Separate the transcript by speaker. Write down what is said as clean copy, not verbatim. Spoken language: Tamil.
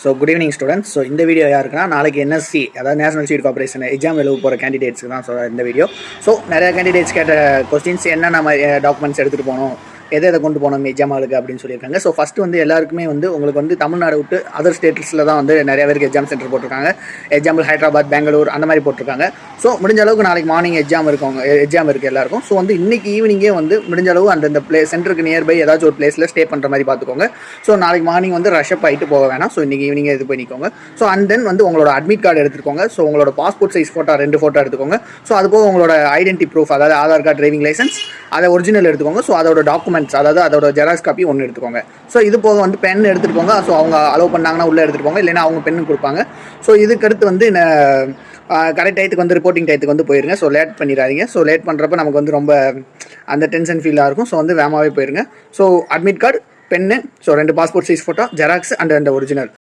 Speaker 1: So good evening students. So இந்த வீடியோ யாருக்குன்னா நாளைக்கு என்எஸ்சி அதாவது நேஷனல் சீட் கார்பரேஷன் எக்ஸாம் எழுத போகிற கேண்டிடேட்ஸ்க்கு தான் இந்த வீடியோ. ஸோ நிறைய கேண்டிடேட்ஸ் கேட்ட கொஸ்டின்ஸ் என்னென்ன டாக்குமெண்ட்ஸ் எடுத்துகிட்டு போகணும், எதை கொண்டு போனோம் எக்ஸாம் ஆளுக்கு அப்படின்னு சொல்லியிருக்காங்க. ஸோ ஃபஸ்ட்டு வந்து எல்லாருக்குமே வந்து உங்களுக்கு வந்து தமிழ்நாடு விட்டு அதர் ஸ்டேட்ஸில் தான் வந்து நிறைய பேருக்கு எக்ஸாம் சென்டர் போட்டிருக்காங்க. எக்ஸாம்பிள் ஹைதராபாத், பெங்களூர் அந்த மாதிரி போட்டிருக்காங்க. ஸோ முடிஞ்ச அளவுக்கு நாளைக்கு மார்னிங் எக்ஸாம் இருக்குது எல்லாருக்கும். ஸோ வந்து இன்றைக்கி ஈவினிங்கே வந்து முடிஞ்ச அளவு அந்த சென்டருக்கு நியர்பை ஏதாச்சும் ஒரு பிளேஸில் ஸ்டே பண்ணுற மாதிரி பார்த்துக்கோங்க. ஸோ நாளைக்கு மார்னிங் வந்து ரஷ்அப் ஆகிட்டு போக வேணாம். ஸோ இன்றைக்கி ஈவினிங்கே இது பண்ணிக்கோங்க. ஸோ அண்ட் தென் வந்து உங்களோட அட்மிட் கார்டு எடுத்துக்கோங்க. ஸோ உங்களோட பாஸ்போர்ட் சைஸ் ஃபோட்டோ 2 ஃபோட்டோ எடுத்துக்கோங்க. ஸோ அது போக உங்களோட ஐடென்டி ப்ரூஃப் அதாவது ஆதார் கார்டு, டிரைவிங் லைசன்ஸ் அதை ஒரிஜினல் எடுத்துக்கோங்க. ஸோ அதோட டாக்குமெண்ட்ஸ் அதாவது அதோட ஜெராக்ஸ் காப்பி 1 எடுத்துக்கோங்க. ஸோ இது போக வந்து பென் எடுத்துகிட்டு போங்க. ஸோ அவங்க அலோவ் பண்ணாங்கன்னா உள்ளே எடுத்துகிட்டு போங்க, இல்லைன்னா அவங்க பென்னு கொடுப்பாங்க. ஸோ இதுக்கடுத்து வந்து கரெக்ட் டயத்துக்கு வந்து ரிப்போர்ட்டிங் டயத்துக்கு வந்து போயிருங்க. ஸோ லேட் பண்ணிடாதீங்க. ஸோ லேட் பண்ணுறப்ப நமக்கு வந்து ரொம்ப அந்த டென்ஷன் ஃபீலாக இருக்கும். ஸோ வந்து வேகமாகவே போயிருங்க. So admit card, pen, so 2 passport size photo, xerox and original